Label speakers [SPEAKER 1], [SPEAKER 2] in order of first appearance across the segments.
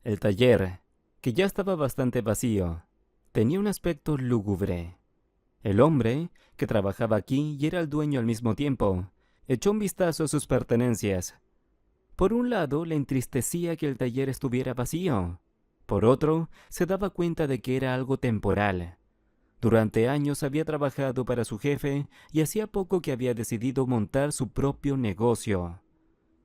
[SPEAKER 1] El taller, que ya estaba bastante vacío, tenía un aspecto lúgubre. El hombre, que trabajaba aquí y era el dueño al mismo tiempo, echó un vistazo a sus pertenencias. Por un lado, le entristecía que el taller estuviera vacío. Por otro, se daba cuenta de que era algo temporal. Durante años había trabajado para su jefe y hacía poco que había decidido montar su propio negocio.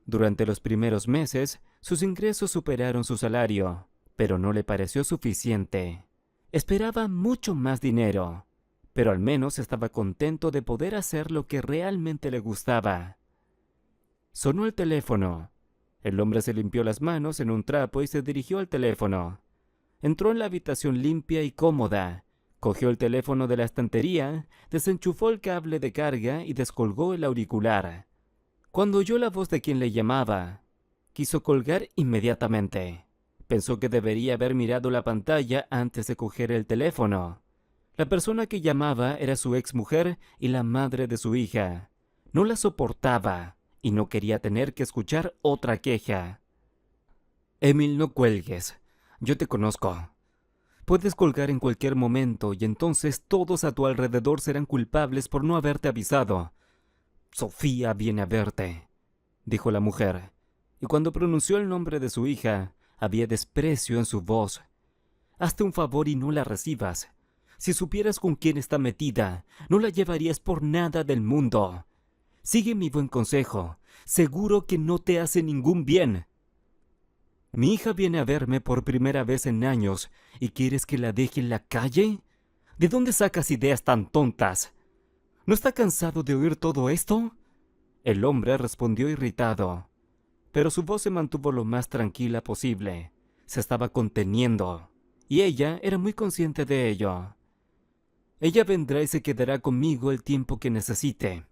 [SPEAKER 1] Durante los primeros meses, sus ingresos superaron su salario, pero no le pareció suficiente. Esperaba mucho más dinero, pero al menos estaba contento de poder hacer lo que realmente le gustaba. Sonó el teléfono. El hombre se limpió las manos en un trapo y se dirigió al teléfono. Entró en la habitación limpia y cómoda. Cogió el teléfono de la estantería, desenchufó el cable de carga y descolgó el auricular. Cuando oyó la voz de quien le llamaba, quiso colgar inmediatamente. Pensó que debería haber mirado la pantalla antes de coger el teléfono. La persona que llamaba era su exmujer y la madre de su hija. No la soportaba y no quería tener que escuchar otra queja. Emil, no cuelgues. Yo te conozco. Puedes colgar en cualquier momento y entonces todos a tu alrededor serán culpables por no haberte avisado. Sofía viene a verte, dijo la mujer, y cuando pronunció el nombre de su hija, había desprecio en su voz. Hazte un favor y no la recibas. Si supieras con quién está metida, no la llevarías por nada del mundo. Sigue mi buen consejo. Seguro que no te hace ningún bien. Mi hija viene a verme por primera vez en años y ¿quieres que la deje en la calle? ¿De dónde sacas ideas tan tontas? ¿No está cansado de oír todo esto? El hombre respondió irritado, pero su voz se mantuvo lo más tranquila posible. Se estaba conteniendo, y ella era muy consciente de ello. Ella vendrá y se quedará conmigo el tiempo que necesite.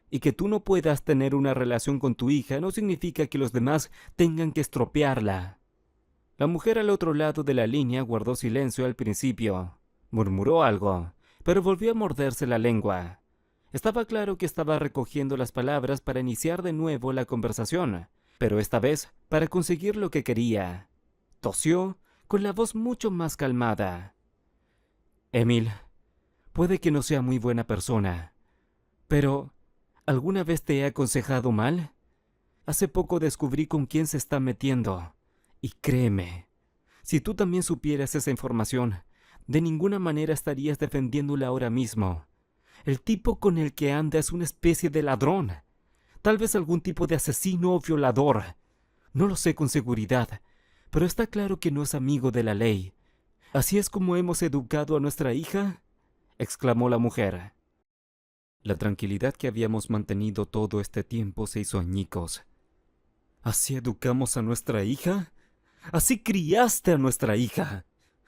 [SPEAKER 1] Y que tú no puedas tener una relación con tu hija no significa que los demás tengan que estropearla. La mujer al otro lado de la línea guardó silencio al principio. Murmuró algo, pero volvió a morderse la lengua. Estaba claro que estaba recogiendo las palabras para iniciar de nuevo la conversación, pero esta vez para conseguir lo que quería. Tosió con la voz mucho más calmada. Emil, puede que no sea muy buena persona, pero ¿alguna vez te he aconsejado mal? Hace poco descubrí con quién se está metiendo. Y créeme, si tú también supieras esa información, de ninguna manera estarías defendiéndola ahora mismo. El tipo con el que anda es una especie de ladrón. Tal vez algún tipo de asesino o violador. No lo sé con seguridad, pero está claro que no es amigo de la ley. ¿Así es como hemos educado a nuestra hija?, exclamó la mujer. La tranquilidad que habíamos mantenido todo este tiempo se hizo añicos. ¿Así educamos a nuestra hija? ¿Así criaste a nuestra hija?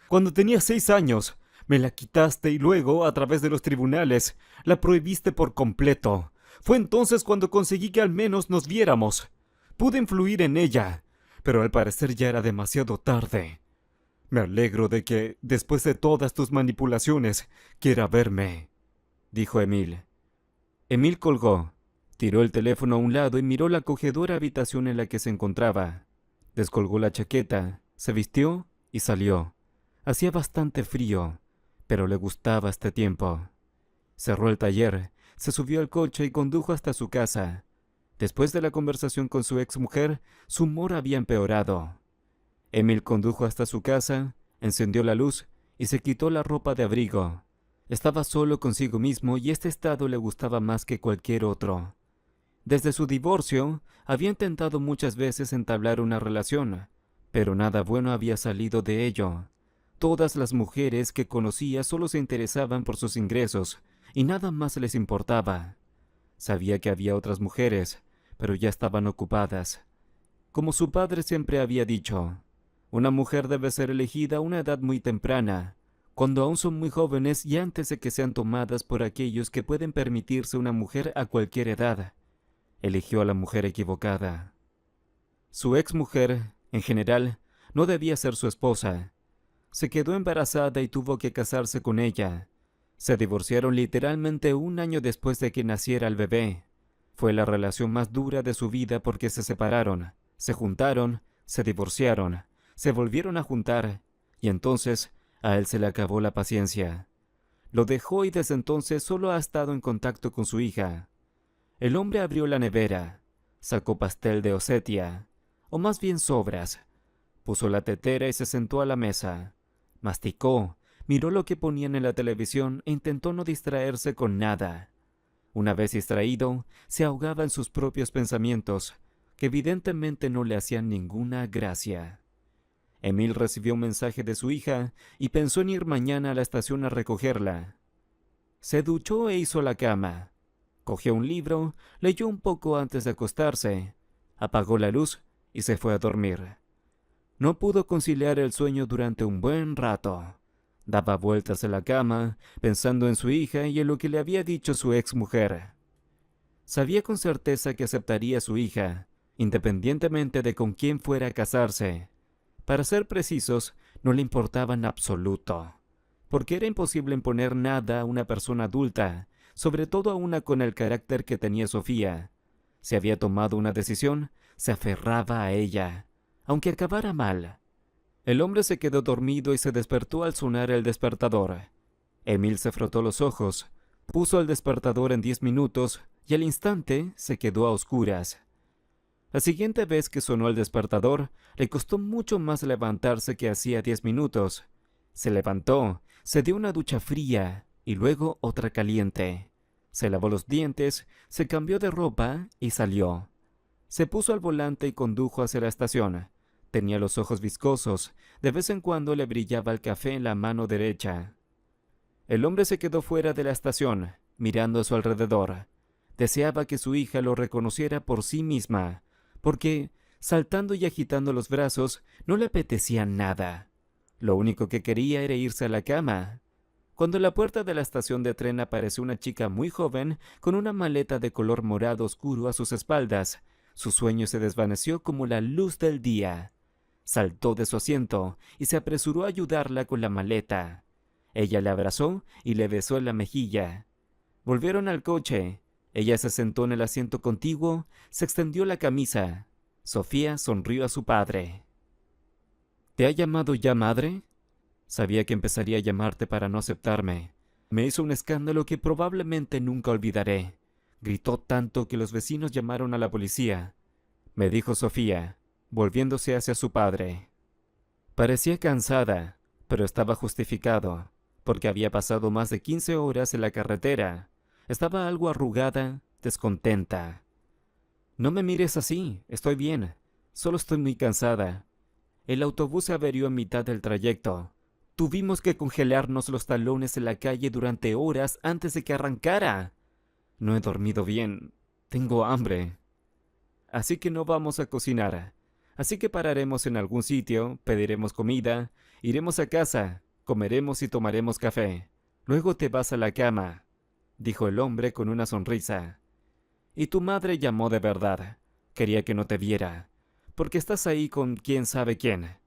[SPEAKER 1] Cuando tenía 6 años, me la quitaste y luego, a través de los tribunales, la prohibiste por completo. Fue entonces cuando conseguí que al menos nos viéramos. Pude influir en ella, pero al parecer ya era demasiado tarde. Me alegro de que, después de todas tus manipulaciones, quiera verme, dijo Emil. Emil colgó, tiró el teléfono a un lado y miró la acogedora habitación en la que se encontraba. Descolgó la chaqueta, se vistió y salió. Hacía bastante frío, pero le gustaba este tiempo. Cerró el taller, se subió al coche y condujo hasta su casa. Después de la conversación con su exmujer, su humor había empeorado. Emil condujo hasta su casa, encendió la luz y se quitó la ropa de abrigo. Estaba solo consigo mismo y este estado le gustaba más que cualquier otro. Desde su divorcio, había intentado muchas veces entablar una relación, pero nada bueno había salido de ello. Todas las mujeres que conocía solo se interesaban por sus ingresos y nada más les importaba. Sabía que había otras mujeres, pero ya estaban ocupadas. Como su padre siempre había dicho, una mujer debe ser elegida a una edad muy temprana, cuando aún son muy jóvenes y antes de que sean tomadas por aquellos que pueden permitirse una mujer a cualquier edad. Eligió a la mujer equivocada. Su exmujer, en general, no debía ser su esposa. Se quedó embarazada y tuvo que casarse con ella. Se divorciaron literalmente 1 año después de que naciera el bebé. Fue la relación más dura de su vida porque se separaron, se juntaron, se divorciaron, se volvieron a juntar, y entonces a él se le acabó la paciencia. Lo dejó y desde entonces solo ha estado en contacto con su hija. El hombre abrió la nevera, sacó pastel de Osetia, o más bien sobras, puso la tetera y se sentó a la mesa. Masticó, miró lo que ponían en la televisión e intentó no distraerse con nada. Una vez distraído, se ahogaba en sus propios pensamientos, que evidentemente no le hacían ninguna gracia. Emil recibió un mensaje de su hija y pensó en ir mañana a la estación a recogerla. Se duchó e hizo la cama. Cogió un libro, leyó un poco antes de acostarse, apagó la luz y se fue a dormir. No pudo conciliar el sueño durante un buen rato. Daba vueltas en la cama, pensando en su hija y en lo que le había dicho su exmujer. Sabía con certeza que aceptaría a su hija, independientemente de con quién fuera a casarse. Para ser precisos, no le importaba en absoluto, porque era imposible imponer nada a una persona adulta, sobre todo a una con el carácter que tenía Sofía. Si había tomado una decisión, se aferraba a ella, aunque acabara mal. El hombre se quedó dormido y se despertó al sonar el despertador. Emil se frotó los ojos, puso el despertador en 10 minutos y al instante se quedó a oscuras. La siguiente vez que sonó el despertador, le costó mucho más levantarse que hacía 10 minutos. Se levantó, se dio una ducha fría y luego otra caliente. Se lavó los dientes, se cambió de ropa y salió. Se puso al volante y condujo hacia la estación. Tenía los ojos viscosos, de vez en cuando le brillaba el café en la mano derecha. El hombre se quedó fuera de la estación, mirando a su alrededor. Deseaba que su hija lo reconociera por sí misma, porque, saltando y agitando los brazos, no le apetecía nada. Lo único que quería era irse a la cama. Cuando en la puerta de la estación de tren apareció una chica muy joven con una maleta de color morado oscuro a sus espaldas, su sueño se desvaneció como la luz del día. Saltó de su asiento y se apresuró a ayudarla con la maleta. Ella le abrazó y le besó en la mejilla. Volvieron al coche. Ella se sentó en el asiento contiguo, se extendió la camisa. Sofía sonrió a su padre. ¿Te ha llamado ya madre? Sabía que empezaría a llamarte para no aceptarme. Me hizo un escándalo que probablemente nunca olvidaré. Gritó tanto que los vecinos llamaron a la policía, me dijo Sofía, volviéndose hacia su padre. Parecía cansada, pero estaba justificado, porque había pasado más de 15 horas en la carretera. Estaba algo arrugada, descontenta. No me mires así, estoy bien. Solo estoy muy cansada. El autobús se averió en mitad del trayecto. Tuvimos que congelarnos los talones en la calle durante horas antes de que arrancara. No he dormido bien. Tengo hambre. Así que no vamos a cocinar. Así que pararemos en algún sitio, pediremos comida, iremos a casa, comeremos y tomaremos café. Luego te vas a la cama, dijo el hombre con una sonrisa. Y tu madre llamó de verdad. Quería que no te viera, porque estás ahí con quién sabe quién.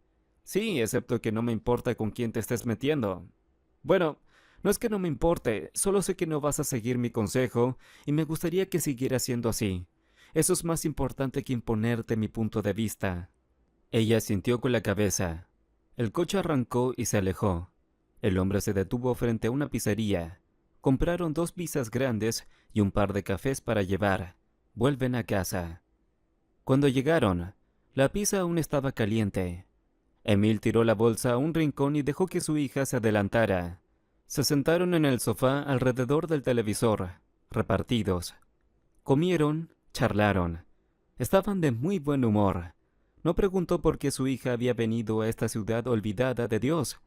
[SPEAKER 1] Sí, excepto que no me importa con quién te estés metiendo. Bueno, no es que no me importe, solo sé que no vas a seguir mi consejo y me gustaría que siguiera siendo así. Eso es más importante que imponerte mi punto de vista. Ella asintió con la cabeza. El coche arrancó y se alejó. El hombre se detuvo frente a una pizzería. Compraron 2 pizzas grandes y un par de cafés para llevar. Vuelven a casa. Cuando llegaron, la pizza aún estaba caliente. Emil tiró la bolsa a un rincón y dejó que su hija se adelantara. Se sentaron en el sofá alrededor del televisor, repartidos. Comieron, charlaron. Estaban de muy buen humor. No preguntó por qué su hija había venido a esta ciudad olvidada de Dios.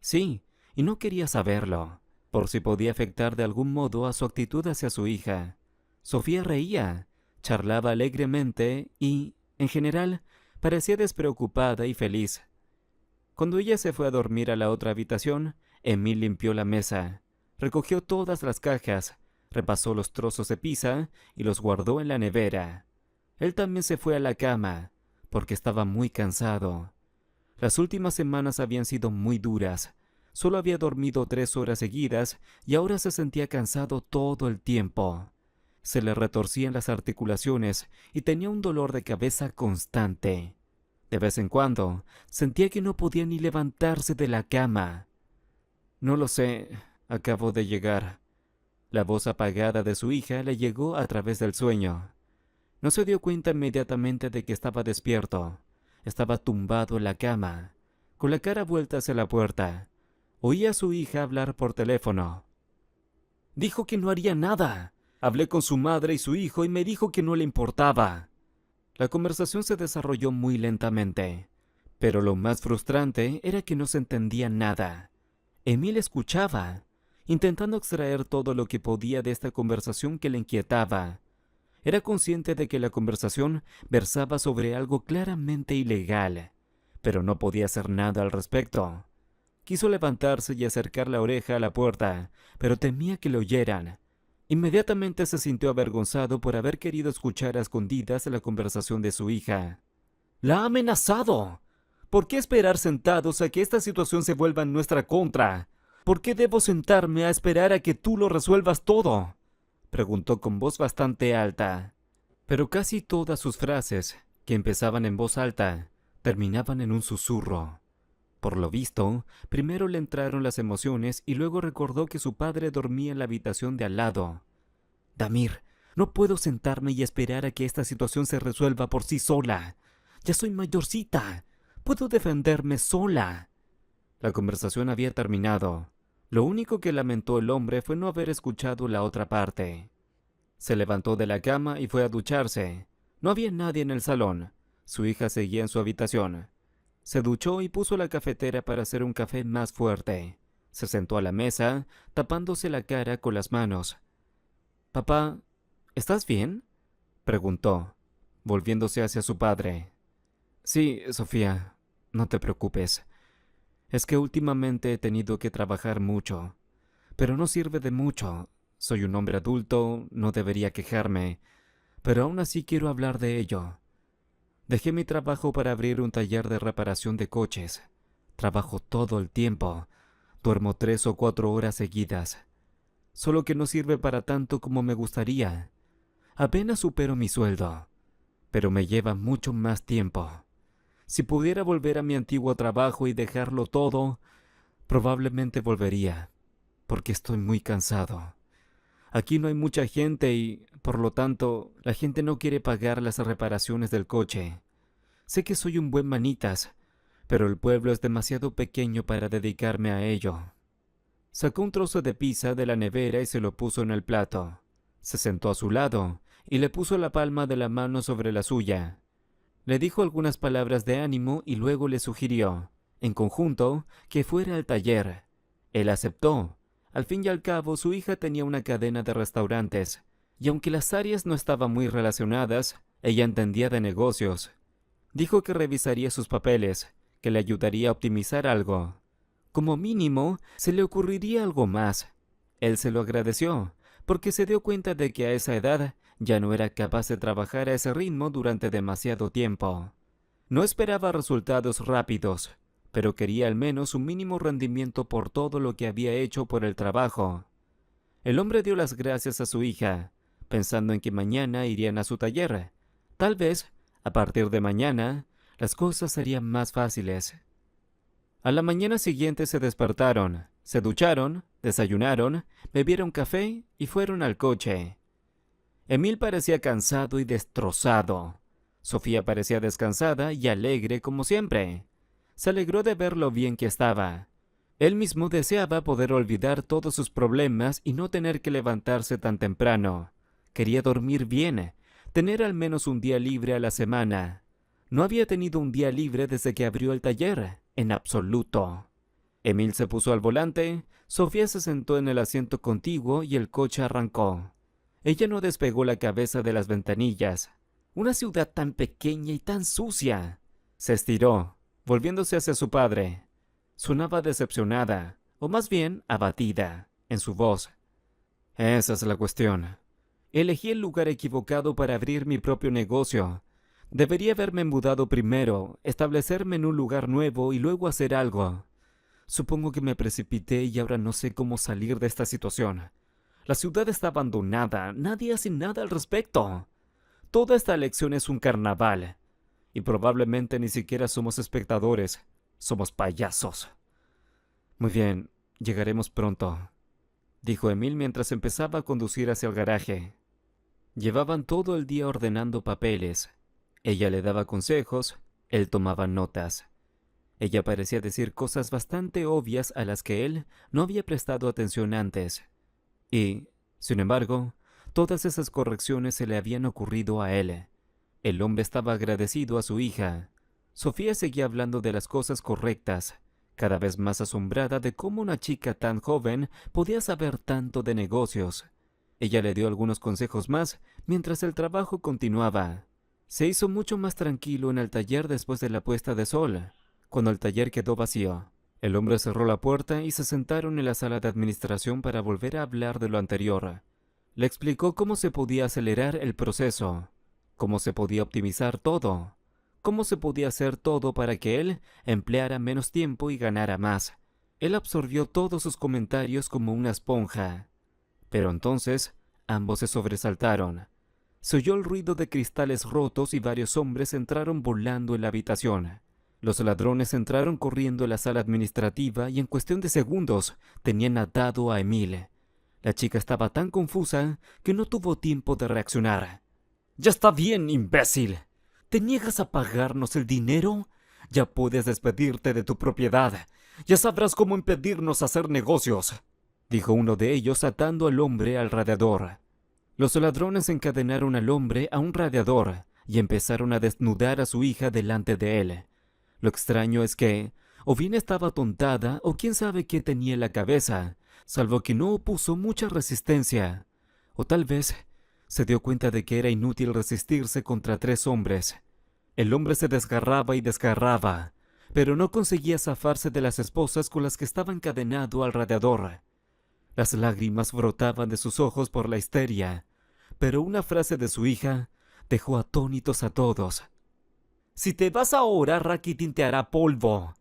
[SPEAKER 1] Sí, y no quería saberlo, por si podía afectar de algún modo a su actitud hacia su hija. Sofía reía, charlaba alegremente y, en general, parecía despreocupada y feliz. Cuando ella se fue a dormir a la otra habitación, Emil limpió la mesa, recogió todas las cajas, repasó los trozos de pizza y los guardó en la nevera. Él también se fue a la cama, porque estaba muy cansado. Las últimas semanas habían sido muy duras. Solo había dormido 3 horas seguidas y ahora se sentía cansado todo el tiempo. Se le retorcían las articulaciones y tenía un dolor de cabeza constante. De vez en cuando, sentía que no podía ni levantarse de la cama. No lo sé, acabo de llegar. La voz apagada de su hija le llegó a través del sueño. No se dio cuenta inmediatamente de que estaba despierto. Estaba tumbado en la cama, con la cara vuelta hacia la puerta. Oía a su hija hablar por teléfono. Dijo que no haría nada. Hablé con su madre y su hijo y me dijo que no le importaba. La conversación se desarrolló muy lentamente, pero lo más frustrante era que no se entendía nada. Emil escuchaba, intentando extraer todo lo que podía de esta conversación que le inquietaba. Era consciente de que la conversación versaba sobre algo claramente ilegal, pero no podía hacer nada al respecto. Quiso levantarse y acercar la oreja a la puerta, pero temía que lo oyeran. Inmediatamente se sintió avergonzado por haber querido escuchar a escondidas la conversación de su hija. ¡La ha amenazado! ¿Por qué esperar sentados a que esta situación se vuelva en nuestra contra? ¿Por qué debo sentarme a esperar a que tú lo resuelvas todo?, preguntó con voz bastante alta. Pero casi todas sus frases, que empezaban en voz alta, terminaban en un susurro. Por lo visto, primero le entraron las emociones y luego recordó que su padre dormía en la habitación de al lado. Damir, no puedo sentarme y esperar a que esta situación se resuelva por sí sola. Ya soy mayorcita. Puedo defenderme sola. La conversación había terminado. Lo único que lamentó el hombre fue no haber escuchado la otra parte. Se levantó de la cama y fue a ducharse. No había nadie en el salón. Su hija seguía en su habitación. Se duchó y puso la cafetera para hacer un café más fuerte. Se sentó a la mesa, tapándose la cara con las manos. «Papá, ¿estás bien?», preguntó, volviéndose hacia su padre. «Sí, Sofía, no te preocupes. Es que últimamente he tenido que trabajar mucho, pero no sirve de mucho. Soy un hombre adulto, no debería quejarme, pero aún así quiero hablar de ello. Dejé mi trabajo para abrir un taller de reparación de coches. Trabajo todo el tiempo. Duermo 3 o 4 horas seguidas. Solo que no sirve para tanto como me gustaría. Apenas supero mi sueldo, pero me lleva mucho más tiempo. Si pudiera volver a mi antiguo trabajo y dejarlo todo, probablemente volvería, porque estoy muy cansado. Aquí no hay mucha gente y, por lo tanto, la gente no quiere pagar las reparaciones del coche. Sé que soy un buen manitas, pero el pueblo es demasiado pequeño para dedicarme a ello. Sacó un trozo de pizza de la nevera y se lo puso en el plato. Se sentó a su lado y le puso la palma de la mano sobre la suya. Le dijo algunas palabras de ánimo y luego le sugirió, en conjunto, que fuera al taller. Él aceptó. Al fin y al cabo, su hija tenía una cadena de restaurantes, y aunque las áreas no estaban muy relacionadas, ella entendía de negocios. Dijo que revisaría sus papeles, que le ayudaría a optimizar algo. Como mínimo, se le ocurriría algo más. Él se lo agradeció, porque se dio cuenta de que a esa edad ya no era capaz de trabajar a ese ritmo durante demasiado tiempo. No esperaba resultados rápidos, pero quería al menos un mínimo rendimiento por todo lo que había hecho por el trabajo. El hombre dio las gracias a su hija, pensando en que mañana irían a su taller. Tal vez, a partir de mañana, las cosas serían más fáciles. A la mañana siguiente se despertaron, se ducharon, desayunaron, bebieron café y fueron al coche. Emil parecía cansado y destrozado. Sofía parecía descansada y alegre como siempre. Se alegró de ver lo bien que estaba. Él mismo deseaba poder olvidar todos sus problemas y no tener que levantarse tan temprano. Quería dormir bien, tener al menos un día libre a la semana. No había tenido un día libre desde que abrió el taller, en absoluto. Emil se puso al volante, Sofía se sentó en el asiento contiguo y el coche arrancó. Ella no despegó la cabeza de las ventanillas. Una ciudad tan pequeña y tan sucia. Se estiró, volviéndose hacia su padre. Sonaba decepcionada, o más bien abatida, en su voz. Esa es la cuestión. Elegí el lugar equivocado para abrir mi propio negocio. Debería haberme mudado primero, establecerme en un lugar nuevo y luego hacer algo. Supongo que me precipité y ahora no sé cómo salir de esta situación. La ciudad está abandonada, nadie hace nada al respecto. Toda esta elección es un carnaval. y probablemente ni siquiera somos espectadores, somos payasos. Muy bien, llegaremos pronto, dijo Emil mientras empezaba a conducir hacia el garaje. Llevaban todo el día ordenando papeles. Ella le daba consejos, él tomaba notas. Ella parecía decir cosas bastante obvias a las que él no había prestado atención antes. Y, sin embargo, todas esas correcciones se le habían ocurrido a él. El hombre estaba agradecido a su hija. Sofía seguía hablando de las cosas correctas, cada vez más asombrada de cómo una chica tan joven podía saber tanto de negocios. Ella le dio algunos consejos más mientras el trabajo continuaba. Se hizo mucho más tranquilo en el taller después de la puesta de sol, cuando el taller quedó vacío. El hombre cerró la puerta y se sentaron en la sala de administración para volver a hablar de lo anterior. Le explicó cómo se podía acelerar el proceso, cómo se podía optimizar todo, cómo se podía hacer todo para que él empleara menos tiempo y ganara más. Él absorbió todos sus comentarios como una esponja. Pero entonces, ambos se sobresaltaron. Se oyó el ruido de cristales rotos y varios hombres entraron volando en la habitación. Los ladrones entraron corriendo en la sala administrativa y en cuestión de segundos tenían atado a Emil. La chica estaba tan confusa que no tuvo tiempo de reaccionar. «¡Ya está bien, imbécil! ¿Te niegas a pagarnos el dinero? Ya puedes despedirte de tu propiedad. Ya sabrás cómo impedirnos hacer negocios», dijo uno de ellos atando al hombre al radiador. Los ladrones encadenaron al hombre a un radiador y empezaron a desnudar a su hija delante de él. Lo extraño es que, o bien estaba tontada o quién sabe qué tenía en la cabeza, salvo que no opuso mucha resistencia. O tal vez se dio cuenta de que era inútil resistirse contra 3 hombres. El hombre se desgarraba y desgarraba, pero no conseguía zafarse de las esposas con las que estaba encadenado al radiador. Las lágrimas brotaban de sus ojos por la histeria, pero una frase de su hija dejó atónitos a todos. «Si te vas ahora, Rakitin te hará polvo».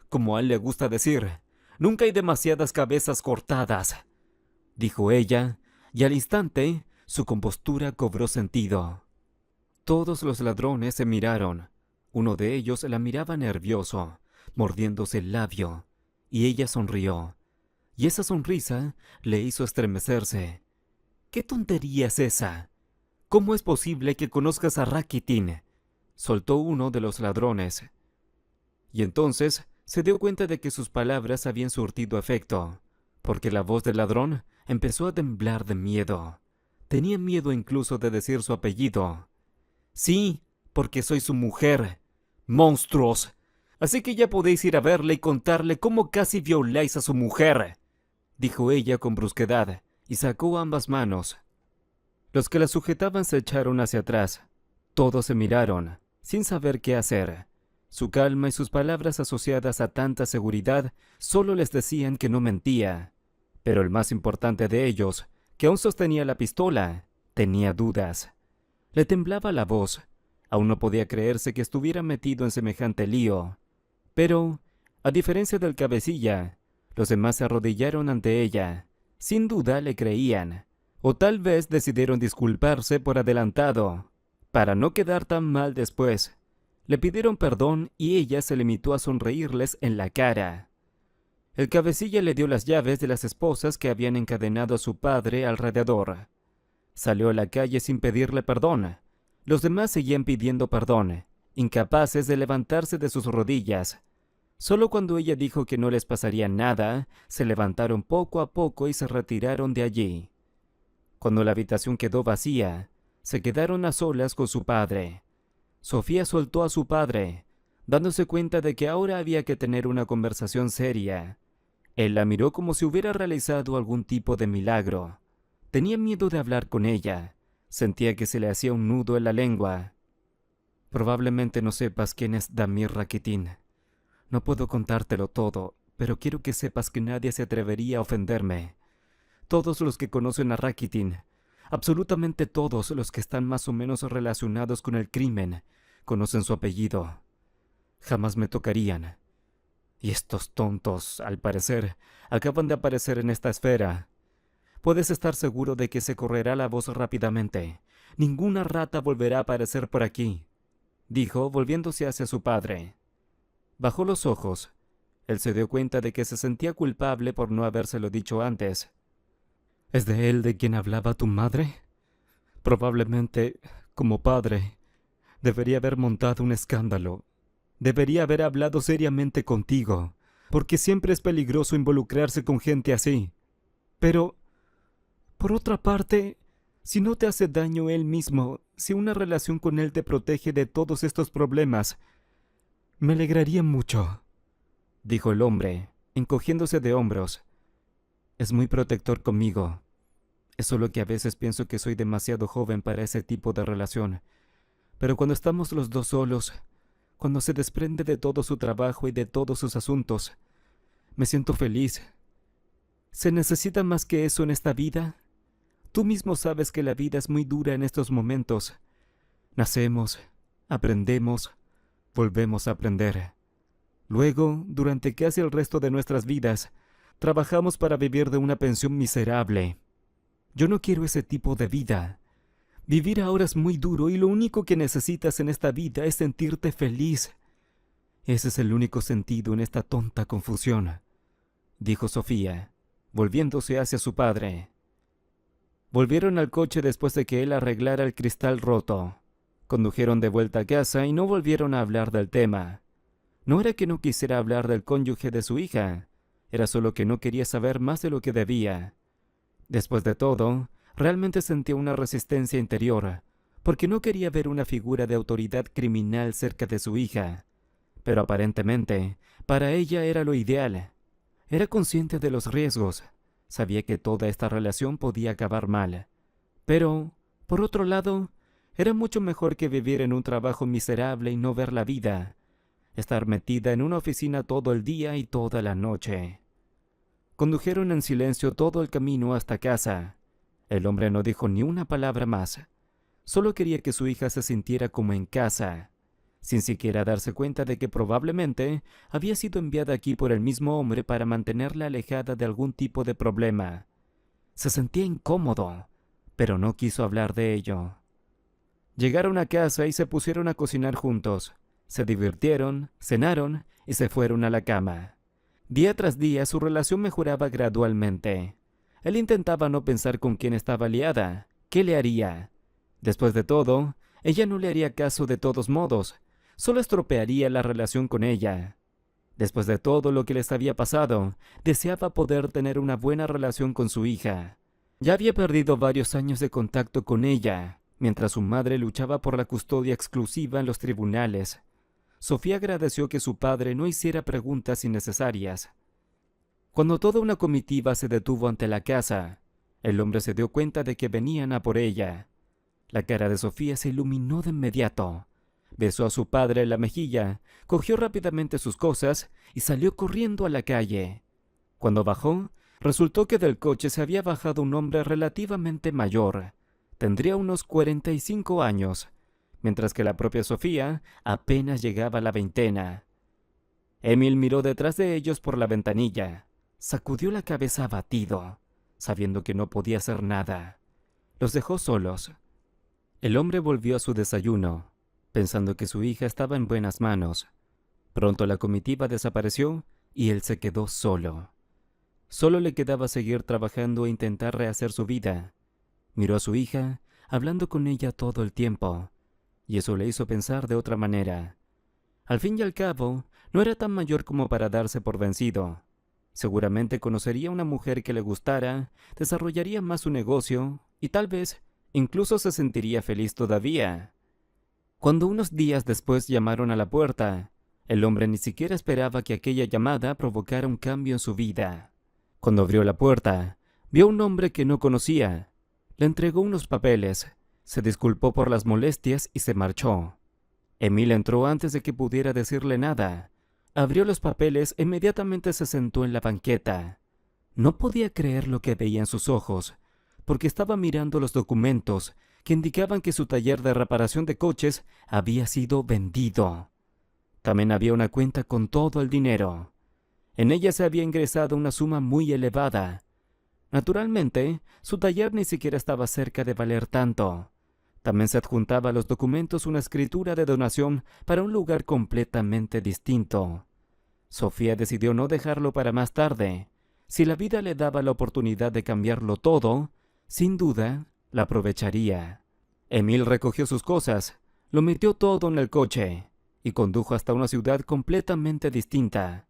[SPEAKER 1] Como a él le gusta decir, «Nunca hay demasiadas cabezas cortadas», dijo ella, y al instante su compostura cobró sentido. Todos los ladrones se miraron. Uno de ellos la miraba nervioso, mordiéndose el labio, y ella sonrió. Y esa sonrisa le hizo estremecerse. «¿Qué tontería es esa? ¿Cómo es posible que conozcas a Rakitin?», soltó uno de los ladrones. Y entonces se dio cuenta de que sus palabras habían surtido efecto, porque la voz del ladrón empezó a temblar de miedo. Tenía miedo incluso de decir su apellido. «Sí, porque soy su mujer. ¡Monstruos! Así que ya podéis ir a verle y contarle cómo casi violáis a su mujer», dijo ella con brusquedad, y sacó ambas manos. Los que la sujetaban se echaron hacia atrás. Todos se miraron, sin saber qué hacer. Su calma y sus palabras asociadas a tanta seguridad solo les decían que no mentía. Pero el más importante de ellos, que aún sostenía la pistola, tenía dudas. Le temblaba la voz. Aún no podía creerse que estuviera metido en semejante lío. Pero, a diferencia del cabecilla, los demás se arrodillaron ante ella. Sin duda le creían. O tal vez decidieron disculparse por adelantado, para no quedar tan mal después. Le pidieron perdón y ella se limitó a sonreírles en la cara. El cabecilla le dio las llaves de las esposas que habían encadenado a su padre al radiador. Salió a la calle sin pedirle perdón. Los demás seguían pidiendo perdón, incapaces de levantarse de sus rodillas. Solo cuando ella dijo que no les pasaría nada, se levantaron poco a poco y se retiraron de allí. Cuando la habitación quedó vacía, se quedaron a solas con su padre. Sofía soltó a su padre, dándose cuenta de que ahora había que tener una conversación seria. Él la miró como si hubiera realizado algún tipo de milagro. Tenía miedo de hablar con ella. Sentía que se le hacía un nudo en la lengua. «Probablemente no sepas quién es Damir Rakitin. No puedo contártelo todo, pero quiero que sepas que nadie se atrevería a ofenderme. Todos los que conocen a Rakitin, absolutamente todos los que están más o menos relacionados con el crimen, conocen su apellido. Jamás me tocarían. Y estos tontos, al parecer, acaban de aparecer en esta esfera. Puedes estar seguro de que se correrá la voz rápidamente. Ninguna rata volverá a aparecer por aquí. dijo, volviéndose hacia su padre. Bajó los ojos. Él se dio cuenta de que se sentía culpable por no habérselo dicho antes. ¿Es de él de quien hablaba tu madre? Probablemente, como padre, debería haber montado un escándalo. Debería haber hablado seriamente contigo, porque siempre es peligroso involucrarse con gente así. Pero, por otra parte, si no te hace daño él mismo, si una relación con él te protege de todos estos problemas, me alegraría mucho, dijo el hombre, encogiéndose de hombros. Es muy protector conmigo. Es solo que a veces pienso que soy demasiado joven para ese tipo de relación. Pero cuando estamos los dos solos, cuando se desprende de todo su trabajo y de todos sus asuntos, me siento feliz. ¿Se necesita más que eso en esta vida? Tú mismo sabes que la vida es muy dura en estos momentos. Nacemos, aprendemos, volvemos a aprender. Luego, durante casi el resto de nuestras vidas, trabajamos para vivir de una pensión miserable. Yo no quiero ese tipo de vida. Vivir ahora es muy duro y lo único que necesitas en esta vida es sentirte feliz. Ese es el único sentido en esta tonta confusión, dijo Sofía, volviéndose hacia su padre. Volvieron al coche después de que él arreglara el cristal roto. Condujeron de vuelta a casa y no volvieron a hablar del tema. No era que no quisiera hablar del cónyuge de su hija, era solo que no quería saber más de lo que debía. Después de todo, realmente sentía una resistencia interior, porque no quería ver una figura de autoridad criminal cerca de su hija. Pero aparentemente, para ella era lo ideal. Era consciente de los riesgos, sabía que toda esta relación podía acabar mal. Pero, por otro lado, era mucho mejor que vivir en un trabajo miserable y no ver la vida, estar metida en una oficina todo el día y toda la noche. Condujeron en silencio todo el camino hasta casa. El hombre no dijo ni una palabra más. Solo quería que su hija se sintiera como en casa, sin siquiera darse cuenta de que probablemente había sido enviada aquí por el mismo hombre para mantenerla alejada de algún tipo de problema. Se sentía incómodo, pero no quiso hablar de ello. Llegaron a casa y se pusieron a cocinar juntos. Se divirtieron, cenaron y se fueron a la cama. Día tras día su relación mejoraba gradualmente. Él intentaba no pensar con quién estaba liada, qué le haría. Después de todo, ella no le haría caso de todos modos, solo estropearía la relación con ella. Después de todo lo que les había pasado, deseaba poder tener una buena relación con su hija. Ya había perdido varios años de contacto con ella, mientras su madre luchaba por la custodia exclusiva en los tribunales. Sofía agradeció que su padre no hiciera preguntas innecesarias. Cuando toda una comitiva se detuvo ante la casa, el hombre se dio cuenta de que venían a por ella. La cara de Sofía se iluminó de inmediato. Besó a su padre en la mejilla, cogió rápidamente sus cosas y salió corriendo a la calle. Cuando bajó, resultó que del coche se había bajado un hombre relativamente mayor. Tendría unos 45 años, mientras que la propia Sofía apenas llegaba a la veintena. Emil miró detrás de ellos por la ventanilla. Sacudió la cabeza abatido, sabiendo que no podía hacer nada. Los dejó solos. El hombre volvió a su desayuno, pensando que su hija estaba en buenas manos. Pronto la comitiva desapareció y él se quedó solo. Solo le quedaba seguir trabajando e intentar rehacer su vida. Miró a su hija, hablando con ella todo el tiempo, y eso le hizo pensar de otra manera. Al fin y al cabo, no era tan mayor como para darse por vencido. Seguramente conocería a una mujer que le gustara, desarrollaría más su negocio y tal vez incluso se sentiría feliz todavía. Cuando unos días después llamaron a la puerta, el hombre ni siquiera esperaba que aquella llamada provocara un cambio en su vida. Cuando abrió la puerta, vio a un hombre que no conocía. Le entregó unos papeles, se disculpó por las molestias y se marchó. Emil entró antes de que pudiera decirle nada. Abrió los papeles e inmediatamente se sentó en la banqueta. No podía creer lo que veía en sus ojos, porque estaba mirando los documentos que indicaban que su taller de reparación de coches había sido vendido. También había una cuenta con todo el dinero. En ella se había ingresado una suma muy elevada. Naturalmente, su taller ni siquiera estaba cerca de valer tanto, También se adjuntaba a los documentos una escritura de donación para un lugar completamente distinto. Sofía decidió no dejarlo para más tarde. Si la vida le daba la oportunidad de cambiarlo todo, sin duda, la aprovecharía. Emil recogió sus cosas, lo metió todo en el coche y condujo hasta una ciudad completamente distinta.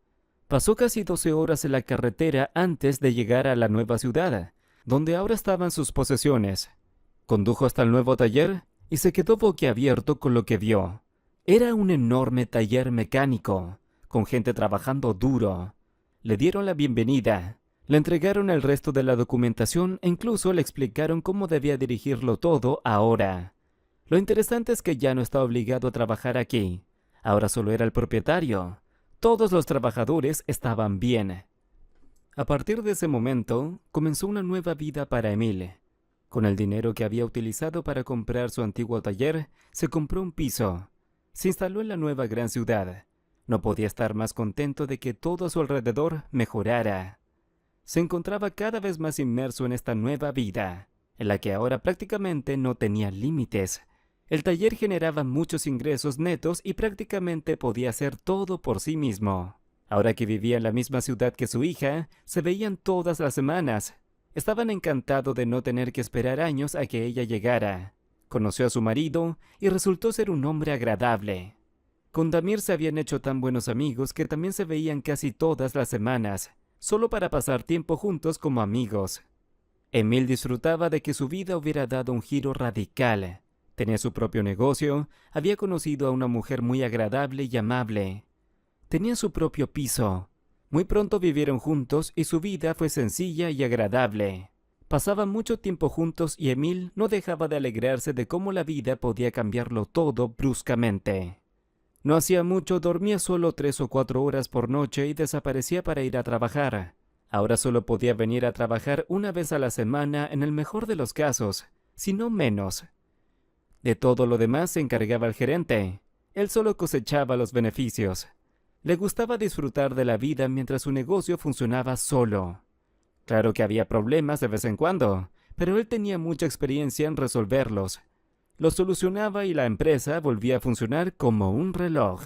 [SPEAKER 1] Pasó casi 12 horas en la carretera antes de llegar a la nueva ciudad, donde ahora estaban sus posesiones. Condujo hasta el nuevo taller y se quedó boquiabierto con lo que vio. Era un enorme taller mecánico, con gente trabajando duro. Le dieron la bienvenida, le entregaron el resto de la documentación e incluso le explicaron cómo debía dirigirlo todo ahora. Lo interesante es que ya no estaba obligado a trabajar aquí. Ahora solo era el propietario. Todos los trabajadores estaban bien. A partir de ese momento, comenzó una nueva vida para Emil. Con el dinero que había utilizado para comprar su antiguo taller, se compró un piso. Se instaló en la nueva gran ciudad. No podía estar más contento de que todo a su alrededor mejorara. Se encontraba cada vez más inmerso en esta nueva vida, en la que ahora prácticamente no tenía límites. El taller generaba muchos ingresos netos y prácticamente podía hacer todo por sí mismo. Ahora que vivía en la misma ciudad que su hija, se veían todas las semanas. Estaban encantados de no tener que esperar años a que ella llegara. Conoció a su marido y resultó ser un hombre agradable. Con Damir se habían hecho tan buenos amigos que también se veían casi todas las semanas, solo para pasar tiempo juntos como amigos. Emil disfrutaba de que su vida hubiera dado un giro radical. Tenía su propio negocio, había conocido a una mujer muy agradable y amable. Tenía su propio piso. Muy pronto vivieron juntos y su vida fue sencilla y agradable. Pasaban mucho tiempo juntos y Emil no dejaba de alegrarse de cómo la vida podía cambiarlo todo bruscamente. No hacía mucho, dormía solo 3 o 4 horas por noche y desaparecía para ir a trabajar. Ahora solo podía venir a trabajar una vez a la semana en el mejor de los casos, si no menos. De todo lo demás se encargaba el gerente. Él solo cosechaba los beneficios. Le gustaba disfrutar de la vida mientras su negocio funcionaba solo. Claro que había problemas de vez en cuando, pero él tenía mucha experiencia en resolverlos. Los solucionaba y la empresa volvía a funcionar como un reloj.